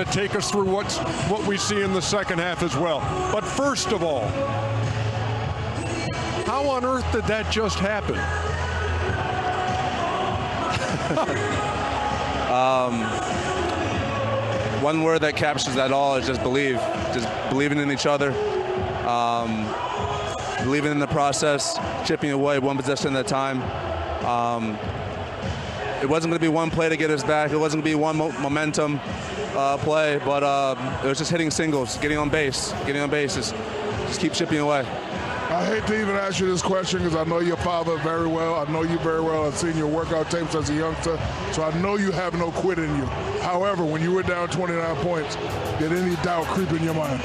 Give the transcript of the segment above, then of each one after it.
Take us through what we see in the second half as well. But first of all, how on earth did that just happen? One word that captures that all is just believe. Just believing in each other, believing in the process, chipping away one possession at a time. It wasn't going to be one play to get us back. It wasn't going to be one momentum play, but it was just hitting singles, getting on base, just keep chipping away. I hate to even ask you this question because I know your father very well. I know you very well. I've seen your workout tapes as a youngster, so I know you have no quit in you. However, when you were down 29 points, did any doubt creep in your mind?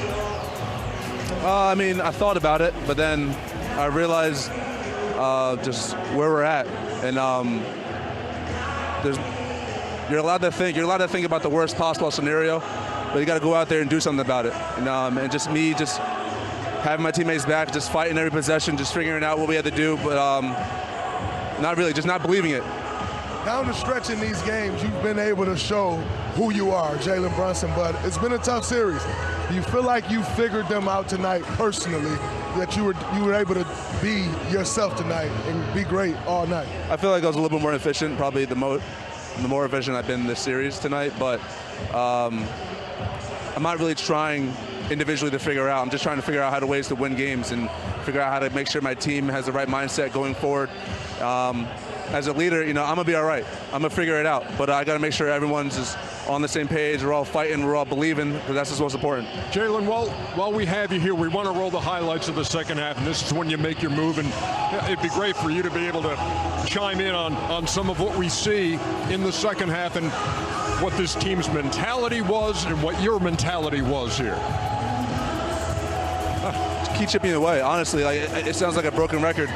I mean, I thought about it, but then I realized just where we're at, and you're allowed to think. You're allowed to think about the worst possible scenario, but you got to go out there and do something about it. And just me, just having my teammates back, just fighting every possession, just figuring out what we had to do, but not really, just not believing it. Down the stretch in these games, you've been able to show who you are, Jalen Brunson, but it's been a tough series. Do you feel like you figured them out tonight personally, that you were able to be yourself tonight and be great all night? I feel like I was a little bit more efficient, probably the more efficient I've been in this series tonight, but I'm not really trying individually to figure out. I'm just trying to figure out how to ways to win games and figure out how to make sure my team has the right mindset going forward. As a leader, I'm gonna be all right. I'm gonna figure it out, but I gotta make sure everyone's just on the same page. We're all fighting, we're all believing, because that's what's most important. Jalen, while we have you here, we want to roll the highlights of the second half, and this is when you make your move, and it'd be great for you to be able to chime in on some of what we see in the second half and what this team's mentality was and what your mentality was here. Keep chipping away. Honestly, it sounds like a broken record,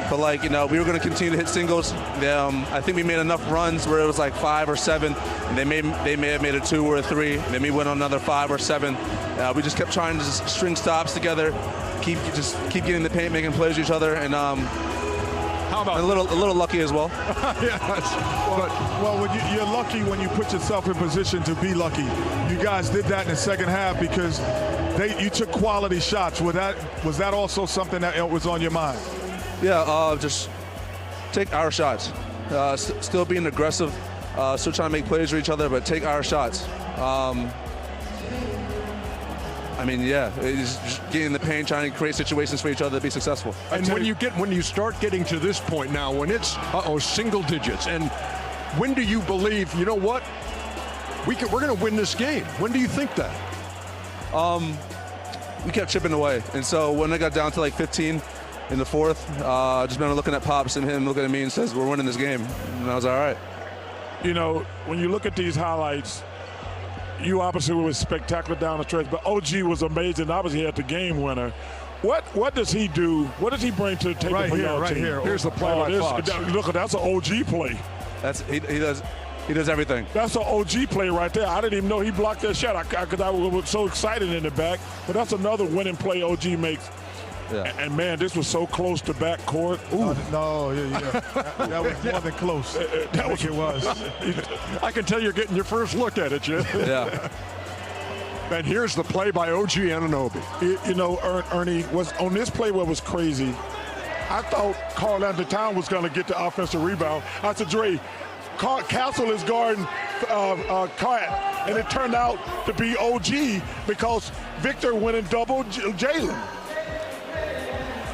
but we were going to continue to hit singles. I think we made enough runs where it was like 5 or 7, and they may have made a 2 or a 3. Then we went on another 5 or 7. We just kept trying to just string stops together, keep getting the paint, making plays to each other, and how about a little lucky as well. Yes. Well, you're lucky when you put yourself in position to be lucky. You guys did that in the second half because you took quality shots. Was that also something that was on your mind? Yeah, just take our shots. Still being aggressive, still trying to make plays for each other, but take our shots. It's just getting in the paint, trying to create situations for each other to be successful. And when you start getting to this point now, when it's single digits, and when do you believe, you know what, we're going to win this game? When do you think that? We kept chipping away, and so when I got down to like 15 in the fourth, I just remember looking at Pops and him looking at me and says, "We're winning this game," and I was all right. When you look at these highlights, you obviously were spectacular down the stretch, but OG was amazing. Obviously, he had the game winner. What does he do? What does he bring to the table for your team? Here. Here's the play by Fox. Look, that's an OG play. He does everything. That's an OG play right there. I didn't even know he blocked that shot because I was so excited in the back. But that's another winning play OG makes. Yeah. And man, this was so close to backcourt. Ooh. That was more than close. It was. I can tell you're getting your first look at it, Jim. Yeah. And here's the play by OG Anunoby. Ernie, was on this play what was crazy. I thought Karl Anthony Towns was going to get the offensive rebound. I said, Dre, Castle is guarding Cat, and it turned out to be OG because Victor went and doubled Jalen.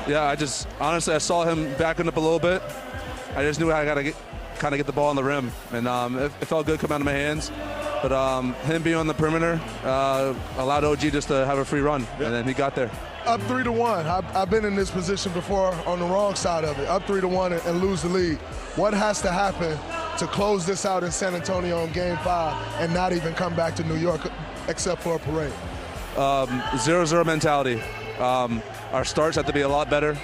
Yeah, honestly, I saw him backing up a little bit. I just knew I got to kind of get the ball on the rim, and it felt good coming out of my hands. But him being on the perimeter allowed OG just to have a free run, and then he got there. Up 3-1. I've been in this position before on the wrong side of it. Up 3-1 and lose the lead. What has to happen to close this out in San Antonio in Game 5 and not even come back to New York except for a parade? 0-0 mentality. Our starts have to be a lot better.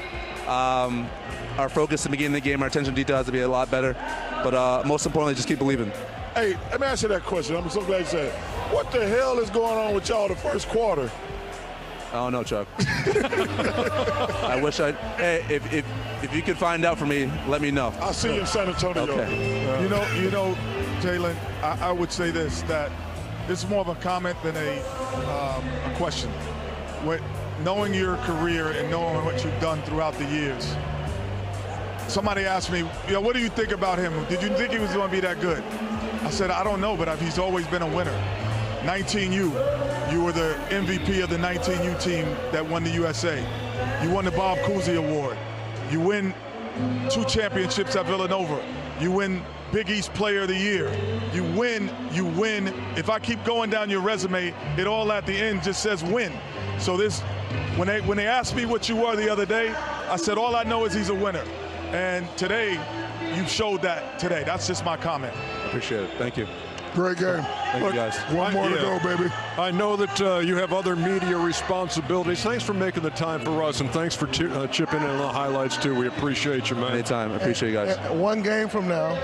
Our focus at the beginning of the game, our attention to detail has to be a lot better. But most importantly, just keep believing. Hey, let me ask you that question. I'm so glad you said it. What the hell is going on with y'all the first quarter? I don't know, Chuck. I wish hey, if you could find out for me, let me know. I'll see you in San Antonio. Okay. You know, Jalen, I would say this, that This is more of a comment than a question. Knowing your career and knowing what you've done throughout the years, somebody asked me, what do you think about him? Did you think he was going to be that good? I said, I don't know, but he's always been a winner. 19U, you were the MVP of the 19U team that won the USA. You won the Bob Cousy Award. You win 2 championships at Villanova. You win Big East Player of the Year. You win. If I keep going down your resume, it all at the end just says win. So when they asked me what you were the other day, I said, all I know is he's a winner. And today, you showed that today. That's just my comment. Appreciate it. Thank you. Great game. Thank you, guys. One more to go, baby. I know that you have other media responsibilities. Thanks for making the time for us, and thanks for chipping in on the highlights, too. We appreciate you, man. Anytime. I appreciate you guys. One game from now,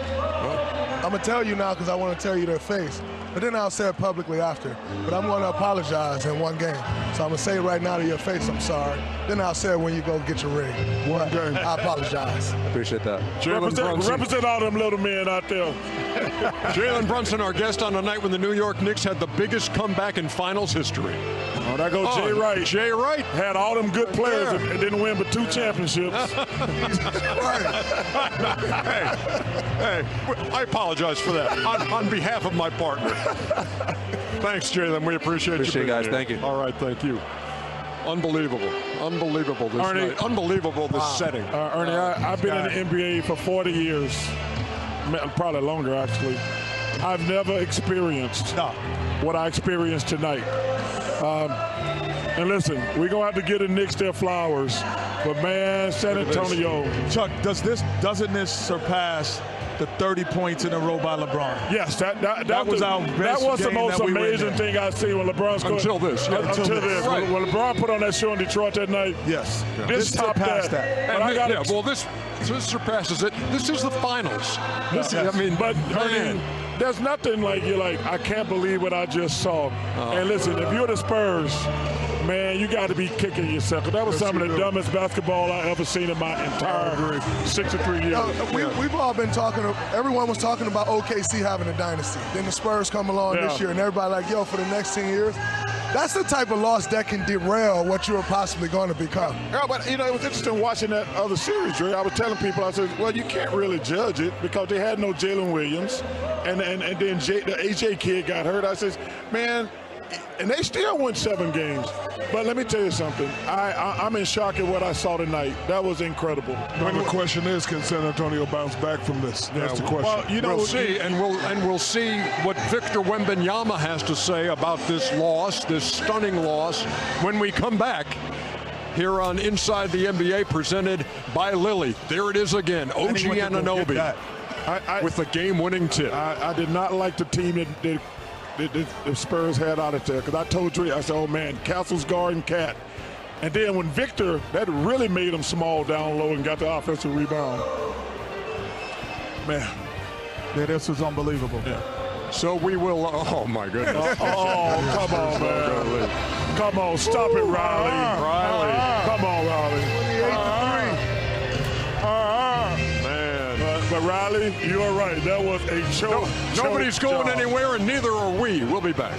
I'm going to tell you now because I want to tell you their face. But then I'll say it publicly after. But I'm going to apologize in one game. So I'm going to say it right now to your face, I'm sorry. Then I'll say it when you go get your ring. One game. I apologize. Appreciate that. Represent all them little men out there. Jalen Brunson, our guest on the night when the New York Knicks had the biggest comeback in finals history. Oh, there goes Jay Wright. Jay Wright. Had all them good players and didn't win but 2 championships. Hey, I apologize for that on behalf of my partner. Thanks, Jalen. We appreciate you being guys. here. Thank you. All right, thank you. Unbelievable this Ernie, night. Unbelievable this setting. Ernie, I've been in the NBA for 40 years, probably longer actually. I've never experienced what I experienced tonight. And listen, we're going to have to give the Knicks their flowers. But, man, San Antonio. Chuck, doesn't this surpass the 30 points in a row by LeBron? Yes, that was our best That was the game most that we were in amazing thing I've seen when LeBron scored. Until this. Until this. Right. When LeBron put on that show in Detroit that night. Yes. This topped that. But this surpasses it. This is the finals. There's nothing like I can't believe what I just saw. And listen, if you're the Spurs, man, you got to be kicking yourself. That was some of the dumbest basketball I ever seen in my entire 63 years. We've all been talking. Everyone was talking about OKC having a dynasty. Then the Spurs come along this year, and everybody like, yo, for the next 10 years. That's the type of loss that can derail what you are possibly going to become. Yeah, but, it was interesting watching that other series, Ray. I was telling people, I said, well, you can't really judge it because they had no Jalen Williams, and then the AJ kid got hurt. I said, man, and they still won 7 games. But let me tell you something. I'm in shock at what I saw tonight. That was incredible. Well, the question is, can San Antonio bounce back from this? That's the question. Well, we'll see, and we'll see what Victor Wembanyama has to say about this loss, this stunning loss, when we come back here on Inside the NBA, presented by Lilly. There it is again, OG Anunoby with the game-winning tip. I did not like the team that the Spurs had out of there, because I told you, I said, oh man, Castle's guarding Cat. And then when Victor, that really made him small down low and got the offensive rebound. Man, this was unbelievable. Yeah. So we will, oh my goodness. Come on, man. Come on, stop it, Riley. Come on, Riley. But Riley, you are right. That was a choke. Nobody's going job. anywhere, and neither are we. We'll be back.